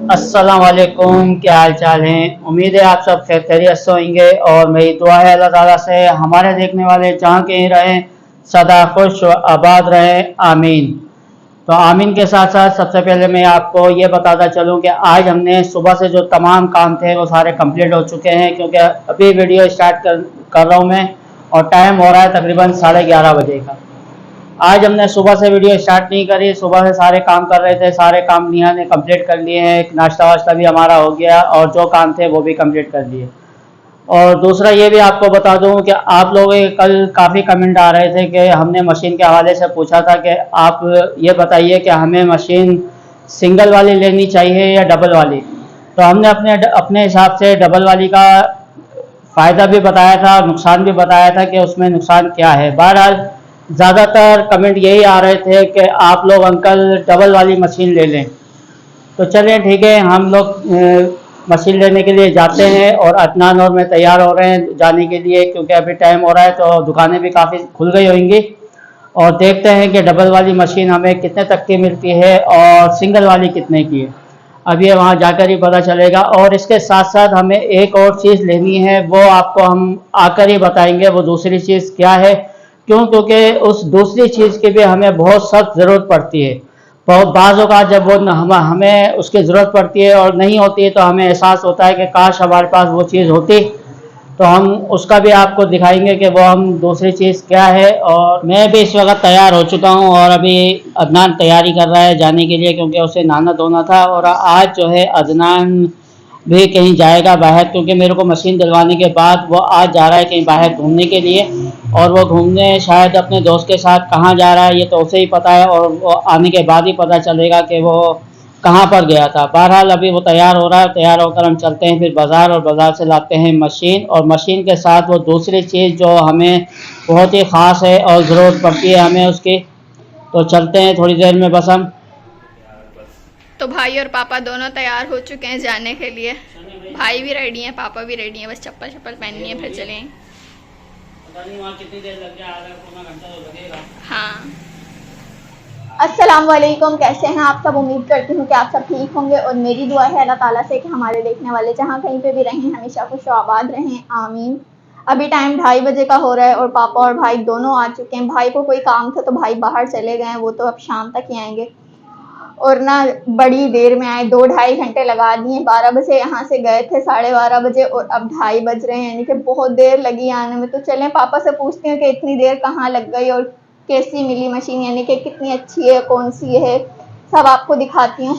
अस्सलाम वालेकुम, क्या हाल चाल है। उम्मीद है आप सब खैरियत से होंगे और मेरी दुआ है अल्लाह ताला से हमारे देखने वाले जहाँ कहीं रहें सदा खुश व आबाद रहें, आमीन। तो आमीन के साथ साथ सबसे पहले मैं आपको ये बताता चलूँ कि आज हमने सुबह से जो तमाम काम थे वो सारे कंप्लीट हो चुके हैं, क्योंकि अभी वीडियो स्टार्ट कर रहा हूँ मैं और टाइम हो रहा है तकरीबन 11:30 बजे का। आज हमने सुबह से वीडियो स्टार्ट नहीं करी, सुबह से सारे काम कर रहे थे, सारे काम निहा ने कंप्लीट कर लिए हैं। नाश्ता वाश्ता भी हमारा हो गया और जो काम थे वो भी कंप्लीट कर लिए। और दूसरा ये भी आपको बता दूं कि आप लोगों के कल काफ़ी कमेंट आ रहे थे कि हमने मशीन के हवाले से पूछा था कि आप ये बताइए कि हमें मशीन सिंगल वाली लेनी चाहिए या डबल वाली। तो हमने अपने अपने हिसाब से डबल वाली का फ़ायदा भी बताया था, नुकसान भी बताया था कि उसमें नुकसान क्या है। बहरहाल ज़्यादातर कमेंट यही आ रहे थे कि आप लोग अंकल डबल वाली मशीन ले लें। तो चलें ठीक है, हम लोग मशीन लेने के लिए जाते हैं और अदनान और मैं तैयार हो रहे हैं जाने के लिए, क्योंकि अभी टाइम हो रहा है तो दुकानें भी काफ़ी खुल गई होंगी। और देखते हैं कि डबल वाली मशीन हमें कितने तक की मिलती है और सिंगल वाली कितने की है। अब ये वहाँ जाकर ही पता चलेगा। और इसके साथ साथ हमें एक और चीज़ लेनी है, वो आपको हम आकर ही बताएंगे वो दूसरी चीज़ क्या है। क्यों? क्योंकि उस दूसरी चीज़ की भी हमें बहुत सख्त ज़रूरत पड़ती है। बहुत बाज़ों का जब वो हमें उसकी ज़रूरत पड़ती है और नहीं होती है तो हमें एहसास होता है कि काश हमारे पास वो चीज़ होती। तो हम उसका भी आपको दिखाएंगे कि वो हम दूसरी चीज़ क्या है। और मैं भी इस वक्त तैयार हो चुका हूँ और अभी अदनान तैयारी कर रहा है जाने के लिए, क्योंकि उसे नहाना धोना था। और आज जो है अदनान भी कहीं जाएगा बाहर, क्योंकि मेरे को मशीन दिलवाने के बाद वो आज जा रहा है कहीं बाहर घूमने के लिए। और वो घूमने शायद अपने दोस्त के साथ कहाँ जा रहा है ये तो उसे ही पता है, और वो आने के बाद ही पता चलेगा कि वो कहाँ पर गया था। बहरहाल अभी वो तैयार हो रहा है, तैयार होकर हम चलते हैं फिर बाज़ार, और बाज़ार से लाते हैं मशीन। और मशीन के साथ वो दूसरी चीज़ जो हमें बहुत ही ख़ास है और ज़रूरत पड़ती है हमें उसकी। तो चलते हैं थोड़ी देर में बस हम। तो भाई और पापा दोनों तैयार हो चुके हैं जाने के लिए। भाई भी रेडी हैं, पापा भी रेडी हैं, बस चप्पल चप्पल पहननी है फिर चलें। पता नहीं वहाँ कितनी देर लग जाए, आधा पौना घंटा तो लगेगा। हाँ, अस्सलाम वालेकुम, कैसे हैं आप सब। उम्मीद करती हूँ कि आप सब ठीक होंगे और मेरी दुआ है अल्लाह ताला से कि हमारे देखने वाले जहाँ कहीं पे भी रहें हमेशा खुश आबाद रहें, आमीन। अभी टाइम 2:30 का हो रहा है और पापा और भाई दोनों आ चुके हैं। भाई को कोई काम था तो भाई बाहर चले गए हैं, वो तो अब शाम तक ही आएंगे। और ना बड़ी देर में आए, 2-2.5 घंटे लगा दिए। 12 बजे यहाँ से गए थे, 12:30 बजे, और अब 2:30 बज रहे हैं, यानी कि बहुत देर लगी आने में। तो चलें पापा से पूछती हूँ कि इतनी देर कहाँ लग गई और कैसी मिली मशीन, यानी कि कितनी अच्छी है, कौन सी है, सब आपको दिखाती हूँ।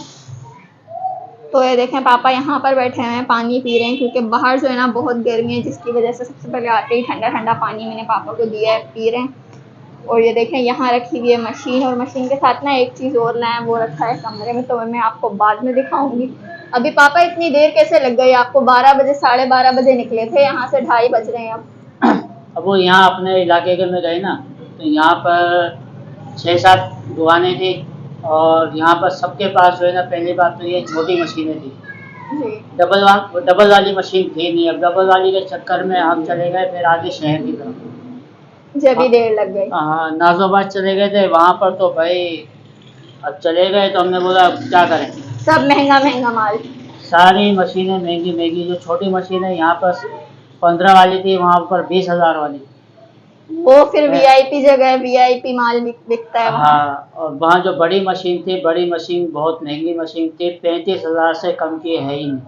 तो ये देखें पापा यहाँ पर बैठे हुए हैं, पानी पी रहे हैं, क्योंकि बाहर जो है ना बहुत गर्मी है, जिसकी वजह से सबसे पहले आते ही ठंडा ठंडा पानी मैंने पापा को दिया है, पी रहे हैं। और ये देखें यहाँ रखी हुई है मशीन, और मशीन के साथ ना एक चीज़ और लाया, वो रखा है कमरे में, तो मैं आपको बाद में दिखाऊंगी। अभी पापा इतनी देर कैसे लग गई आपको? 12 बजे, 12:30 बजे निकले थे यहाँ से, 2:30 बज रहे हैं अब। अब वो यहाँ अपने इलाके के में गए ना, तो यहाँ पर 6-7 दुकानें थी और यहाँ पर सबके पास जो है ना, पहली बात तो ये छोटी मशीनें थी। जी डबल वाली मशीन थी नहीं। अब डबल वाली के चक्कर में हम चले गए फिर आगे शहर की तरफ। जब भी देर लग गई। हाँ, नाजोबाद चले गए थे। वहाँ पर तो भाई अब चले गए तो हमने बोला अब क्या करें। सब महंगा महंगा माल। सारी मशीनें महंगी महंगी। जो छोटी मशीन है यहाँ पर 15 वाली थी, वहाँ पर 20,000 वाली। वो फिर वीआईपी जगह वीआईपी माल बिकता है वहाँ। हाँ, और वहाँ जो बड़ी मशीन थी, बड़ी मशीन बहुत महंगी मशीन थी, 35,000 से कम की है ही नहीं।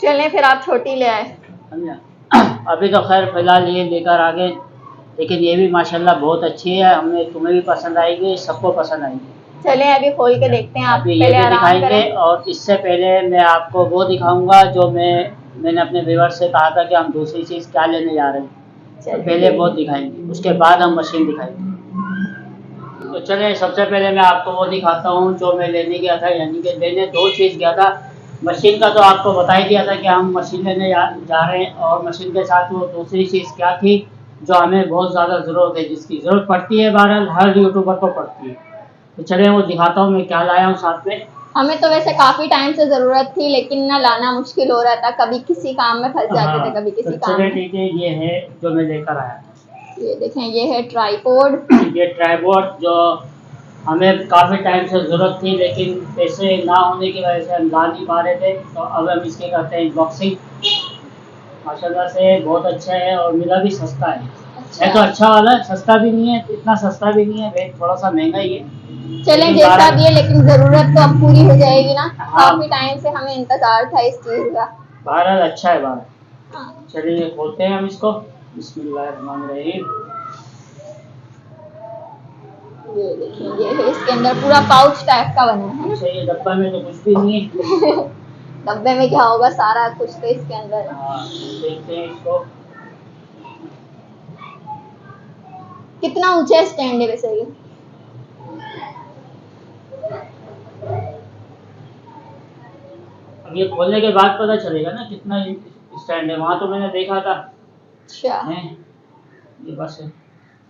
चलें फिर आप छोटी ले आए। समझा। अभी तो खैर फिलहाल ये लेकर आ गए, लेकिन ये भी माशाल्लाह बहुत अच्छी है। हमें तुम्हें भी पसंद आएगी, सबको पसंद आएगी। चलें अभी खोल के देखते हैं, आप अभी ये पहले भी आराम दिखाएंगे करें। और इससे पहले मैं आपको वो दिखाऊंगा जो मैंने अपने व्यूअर से कहा था कि हम दूसरी चीज़ क्या लेने जा रहे हैं। तो पहले वो दिखाएंगे, उसके बाद हम मशीन दिखाएंगे। तो चलें, सबसे पहले मैं आपको वो दिखाता हूँ जो मैं लेने गया था। यानी कि लेने दो चीज़ गया था। मशीन का तो आपको बता ही दिया था कि हम मशीन लेने जा रहे हैं, और मशीन के साथ वो दूसरी चीज़ क्या थी जो हमें बहुत ज़्यादा ज़रूरत है, जिसकी ज़रूरत पड़ती है, बहरहाल हर यूट्यूबर को पड़ती है। तो चलिए वो दिखाता हूँ मैं क्या लाया हूँ साथ में। हमें तो वैसे काफी टाइम से जरूरत थी, लेकिन ना लाना मुश्किल हो रहा था, कभी किसी काम में फंस जाते थे, कभी किसी तो काम चलिए में। ठीक है, ये है जो मैं लेकर आया। ये देखें, ये है ट्राइपॉड। ये ट्राइपॉड जो हमें काफ़ी टाइम से ज़रूरत थी, लेकिन पैसे ना होने की वजह से हम ला नहीं पा रहे थे। तो अब हम इसके करते हैं अनबॉक्सिंग। माशाल्लाह से बहुत अच्छा है और मिला भी सस्ता है। है तो अच्छा वाला है, सस्ता भी नहीं है, इतना सस्ता भी नहीं है, रेट थोड़ा सा महंगा ही है। चलें लेकिन जैसा बारह- भी है, लेकिन जरूरत तो अब पूरी हो जाएगी ना। हाँ। काफी टाइम से हमें इंतजार था इस चीज का। बहरहाल अच्छा है बाहर। हाँ। चलिए खोलते हैं हम इसको। बिस्मिल्लाहिर्रहमानिर्रहीम। ये देखिए, ये है इसके अंदर पूरा पाउच टाइप का बना है। अच्छा, ये डब्बा में तो कुछ भी नहीं है। डब्बे में क्या होगा, सारा कुछ तो इसके अंदर है। हाँ, देखते हैं इसको। कितना ऊंचा स्टैंड है वैसे ये? अब ये खोलने के बाद पता चलेगा ना कितना स्टैंड है। वहाँ तो मैंने देखा था। अच्छा, है ये बस है।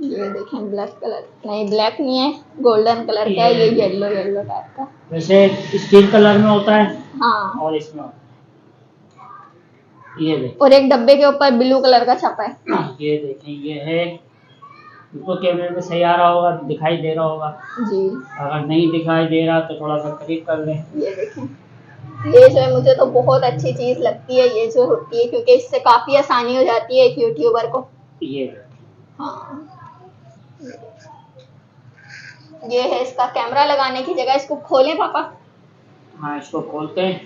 ये देखें ब्लैक कलर, नहीं ब्लैक नहीं है, गोल्डन कलर का है। ये येलो येलो टाइप का। वैसे स्टील कलर में होता है हाँ, और इसमें होता है। ये देखें, और एक डब्बे के ऊपर ब्लू कलर का छपा है। ये देखें, ये है। इसको कैमरे में सही आ रहा होगा, दिखाई दे रहा होगा। जी, अगर नहीं दिखाई दे रहा तो थोड़ा सा करीब कर लें। ये देखें, ये जो है मुझे तो बहुत अच्छी चीज लगती है ये जो होती है, क्योंकि इससे काफी आसानी हो जाती है एक यूट्यूबर को। ये हाँ, ये है इसका कैमरा लगाने की जगह। इसको खोलें पापा। हाँ, इसको खोलते हैं।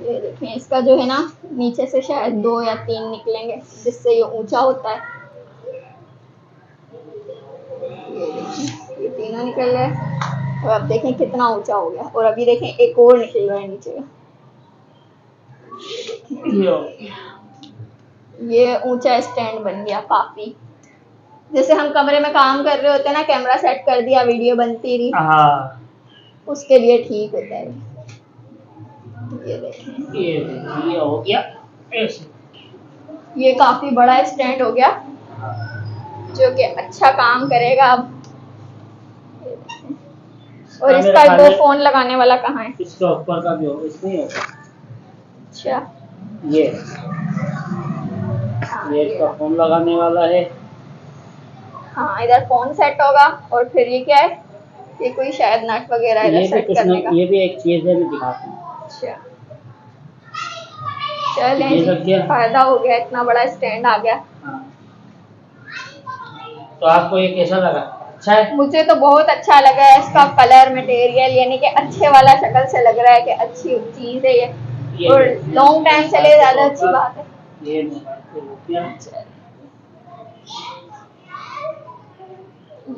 ये देखें, इसका जो है ना, नीचे से शायद 2 या 3 निकलेंगे, जिससे ये ऊंचा होता है। ये देखें, ये तीनों निकल गए। और अब देखें कितना ऊंचा हो गया। और अभी देखें एक और निकल रहा है नीचे का। ये हो गया। ये ऊंचा स्टैंड बन गया काफी। जैसे हम कमरे में काम कर रहे होते हैं ना, कैमरा सेट कर दिया, वीडियो बनती रही, हाँ, उसके लिए ठीक होता है। ये देखें, ये हो गया ऐसे। ये काफी बड़ा स्टैंड हो गया, जो कि अच्छा काम करेगा अब। ये देखें। और मेरे इसका ख्याल दो में फोन लगाने वाला कहाँ है? इसका ऊपर का भी होगा, इसमें ही होगा। अच्छा, ये हाँ, ये इसका फोन लगाने वाला है। हाँ, इधर फोन सेट होगा। और फिर ये क्या है? ये कोई शायद नट वगैरह इधर ये भी सेट कुछ करने का। ये भी एक चीज है, मैं दिखाता हूँ। अच्छा, चलें ये जी, लग गया। फायदा हो गया, इतना बड़ा स्टैंड आ गया। हाँ। तो आपको ये कैसा लगा? अच्छा है? मुझे तो बहुत अच्छा लगा है। इसका कलर मटेरियल यानी कि अच्छे वाला शक्ल से लग रहा है कि अच्छी चीज है ये। और लॉन्ग टाइम चले, ज्यादा अच्छी बात है। ये मोबाइल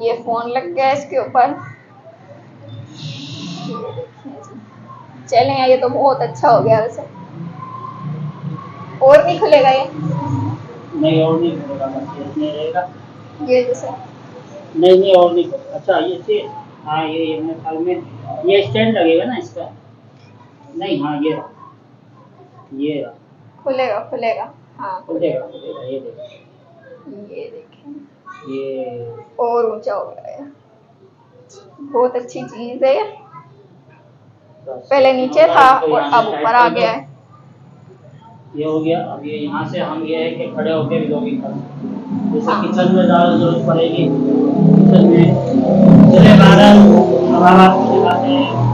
ये फोन लग गया इसके ऊपर। चलें, ये तो बहुत अच्छा हो गया वैसे। और नहीं खुलेगा ये? नहीं, और नहीं खुलेगा, बस ये नहीं रहेगा। ये जैसे नहीं और नहीं खुलेगा। अच्छा, ये चीज। हाँ, ये मेरे ख्याल में ये स्टैंड लगेगा ना इसका। नहीं, हाँ, ये रहा। खुलेगा खुलेगा। हाँ, खुलेगा खुलेगा। ये देखो, ये देखें, ये और ऊंचा हो गया है। बहुत अच्छी चीज है ये। बस। पहले नीचे था तो और यहाँ अब से ऊपर टाइट आ कर दो। गया है। ये हो गया। अब ये यहाँ से हम ये है कि खड़े होकर भी लॉगिंग कर सकते हैं। जैसे हाँ। किचन में ज़्यादा जरूरत पड़ेगी, किचन में चले 12। अब हम आपको दिखाते हैं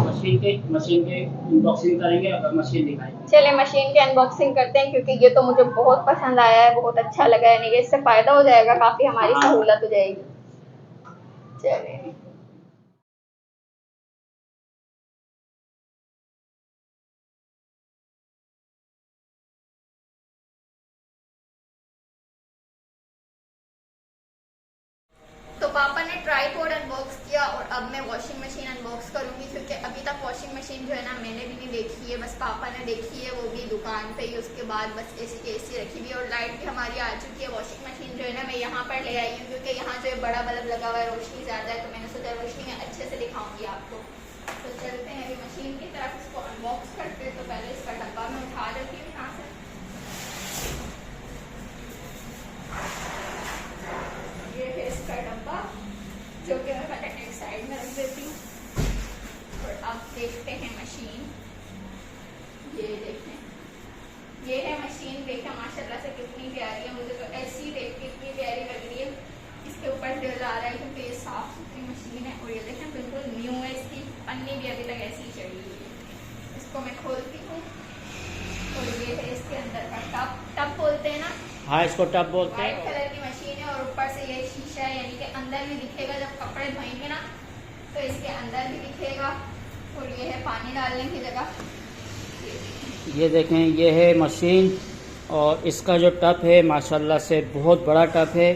मशीन के अनबॉक्सिंग करेंगे। अगर मशीन दिखाएंगे, चलिए मशीन की अनबॉक्सिंग करते हैं, क्योंकि ये तो मुझे बहुत पसंद आया है, बहुत अच्छा लगा है। यानी कि इससे फायदा हो जाएगा, काफी हमारी हाँ। सहूलत हो जाएगी। चलिए, तो पापा ने ट्राइपॉड अनबॉक्स किया और अब मैं वॉशिंग मशीन अनबॉक्स करूंगी, क्योंकि अभी तक वॉशिंग मशीन जो है ना मैंने भी नहीं देखी है, बस पापा ने देखी है, वो भी दुकान पे ही। उसके बाद बस एसी की एसी रखी हुई है और लाइट भी हमारी आ चुकी है। वॉशिंग मशीन जो है ना मैं यहाँ पर ले आई हूँ, क्योंकि यहाँ जो है बड़ा बल्ब लगा हुआ है, रोशनी ज़्यादा है, तो मैंने सोचा रोशनी में अच्छे से दिखाऊंगी आपको। तो चलते हैं अभी मशीन की तरफ, इसको अनबॉक्स करते हैं। तो पहले इसका डब्बा मैं उठा देती हूँ यहाँ से। ये है इसका डब्बा, जो कि मैं पहले एक साइड में रख देती हूँ। और अब देखते हैं मशीन। ये देखें, ये है मशीन। देखें माशाल्लाह से कितनी प्यारी है। मुझे तो ऐसी देख के इतनी प्यारी लग रही है। इसके ऊपर दिल आ रहा है, क्योंकि ये साफ सुथरी इसको मैं खोलती हूँ और ये है इसके अंदर का टब। टब बोलते हैं ना? हाँ, इसको टब बोलते व्हाइट हैं। कलर की मशीन है और ऊपर से ये शीशा है, यानी कि अंदर भी दिखेगा। जब कपड़े धोएंगे ना तो इसके अंदर भी दिखेगा। और ये है पानी डालने की जगह। ये देखें, ये है मशीन और इसका जो टब है माशाल्लाह से बहुत बड़ा टब है।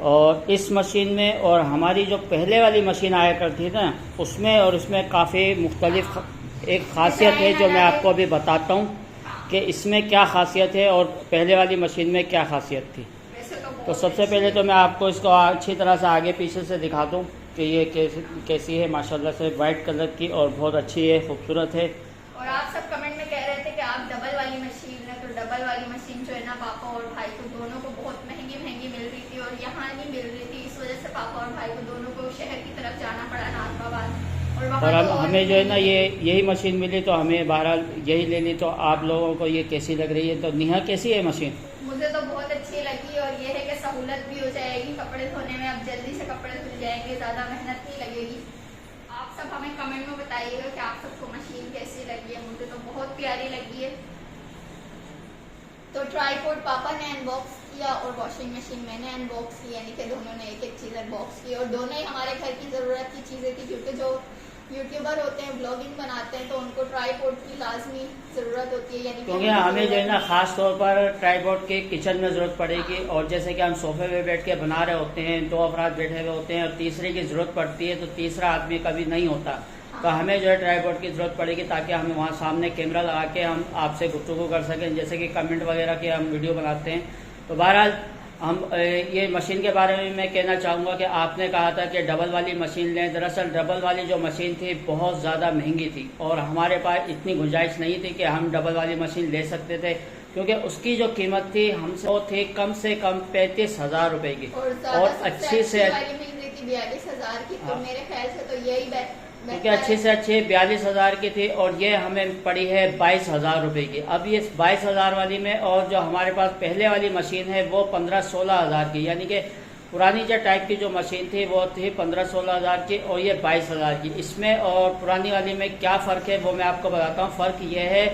और इस मशीन में और हमारी जो पहले वाली मशीन आया करती थी ना, उसमें और उसमें काफ़ी मुख्तलिफ एक ख़ासियत है जो मैं आपको अभी बताता हूँ कि इसमें क्या ख़ासियत है और पहले वाली मशीन में क्या ख़ासियत थी। तो सबसे पहले तो मैं आपको इसको अच्छी तरह से आगे पीछे से दिखा दूँ कि ये कैसी है। माशाल्लाह से वाइट कलर की और बहुत अच्छी है, खूबसूरत है। और आप सब कमेंट में कह रहे थे कि आप डबल वाली मशीन है, तो डबल वाली मशीन जो है ना पापा और भाई को दोनों को बहुत महंगी मिल रही थी और यहाँ नहीं मिल रही थी। इस वजह से पापा और भाई को दोनों को शहर की तरफ जाना पड़ा नाजमाबाद। और अब हमें जो है ना यही मशीन मिली तो हमें बहरहाल यही ले ली। तो आप लोगों को ये कैसी लग रही है? तो नेहा कैसी है मशीन? मुझे तो बहुत अच्छी लगी और ये है कि सहूलत भी हो जाएगी कपड़े धोने में। अब जल्दी से कपड़े धुल जाएंगे, ज़्यादा मेहनत नहीं लगेगी। आप सब हमें कमेंट में बताइएगा कि आप सबको मशीन कैसी लगी है। मुझे तो बहुत प्यारी लगी है। तो ट्राईपॉड पापा ने अनबॉक्स किया और वॉशिंग मशीन मैंने अनबॉक्स की, यानी कि दोनों ने एक एक चीज़ अनबॉक्स की। और दोनों ही हमारे घर की ज़रूरत की चीज़ें थी, क्योंकि जो यूट्यूबर होते हैं, ब्लॉगिंग बनाते हैं, तो उनको ट्राईपॉड की लाजमी ज़रूरत होती है। यानी क्योंकि हमें जो है ना ख़ास तौर पर ट्राईपॉड की किचन में ज़रूरत पड़ेगी। और जैसे कि हम सोफे पे बैठ के बना रहे होते हैं, 2 अफराद बैठे हुए होते हैं और तीसरे की ज़रूरत पड़ती है, तो तीसरा आदमी कभी नहीं होता। तो हमें जो है ट्राईपॉड की ज़रूरत पड़ेगी ताकि हम वहाँ सामने कैमरा लगा के हम आपसे गुफ्तगू कर सकें, जैसे कि कमेंट वगैरह के हम वीडियो बनाते हैं। तो बहरहाल हम ये मशीन के बारे में मैं कहना चाहूँगा कि आपने कहा था कि डबल वाली मशीन लें। दरअसल डबल वाली जो मशीन थी बहुत ज़्यादा महंगी थी और हमारे पास इतनी गुंजाइश नहीं थी कि हम डबल वाली मशीन ले सकते थे, क्योंकि उसकी जो कीमत थी हमसे वो थी कम से कम 35,000 रुपये की। और अच्छी से 42,000 की। तो मेरे ख्याल से तो यही क्योंकि अच्छी से अच्छी 42,000 की थी और ये हमें पड़ी है 22,000 रुपये की। अब ये 22,000 वाली में और जो हमारे पास पहले वाली मशीन है वो 15-16 की, यानी कि पुरानी जो टाइप की जो मशीन थी वो थी 15-16 की और ये 22,000 की। इसमें और पुरानी वाली में क्या फ़र्क है वो मैं आपको बताता हूँ। फ़र्क ये है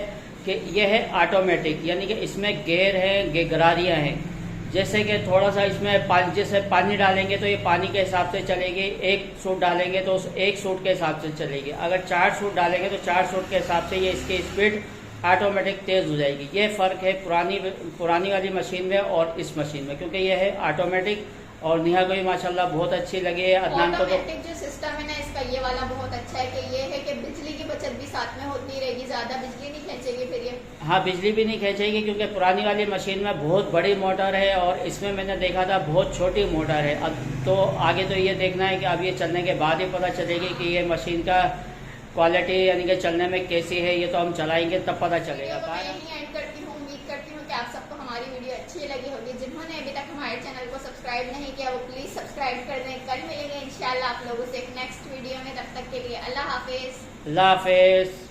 कि ये है ऑटोमेटिक, यानी कि इसमें गेयर हैं, गरारियाँ हैं। जैसे कि थोड़ा सा इसमें जैसे पानी डालेंगे तो ये पानी के हिसाब से चलेगी, 1 सूट डालेंगे तो उस 1 सूट के हिसाब से चलेगी। अगर 4 सूट डालेंगे तो 4 सूट के हिसाब से ये इसकी स्पीड ऑटोमेटिक तेज़ हो जाएगी। ये फ़र्क है पुरानी वाली मशीन में और इस मशीन में, क्योंकि ये है ऑटोमेटिक। और नेहा को भी माशाल्लाह बहुत अच्छी लगी है। अदनान को तो ऑटोमेटिक जो सिस्टम है ना इसका, ये वाला बहुत अच्छा है कि ये है कि बिजली की बचत भी साथ में होती रहेगी, ज़्यादा बिजली नहीं खींचेगी फिर ये। हाँ, बिजली भी नहीं खींचेगी, क्योंकि पुरानी वाली मशीन में बहुत बड़ी मोटर है और इसमें मैंने देखा था बहुत छोटी मोटर है। अब तो आगे तो ये देखना है कि अब ये चलने के बाद ही पता चलेगी कि ये मशीन का क्वालिटी यानी कि चलने में कैसी है। ये तो हम चलाएंगे तब पता चलेगा। उम्मीद करती हूँ कि आप सबको हमारी वीडियो अच्छी लगी होगी। जिन्होंने अभी तक हमारे चैनल को सब्सक्राइब नहीं किया वो प्लीज़ सब्सक्राइब कर दें। कल मिलेंगे इंशाल्लाह आप लोगों से एक नेक्स्ट वीडियो में। तब तक के लिए अल्लाह हाफिज़। अल्लाह हाफिज़।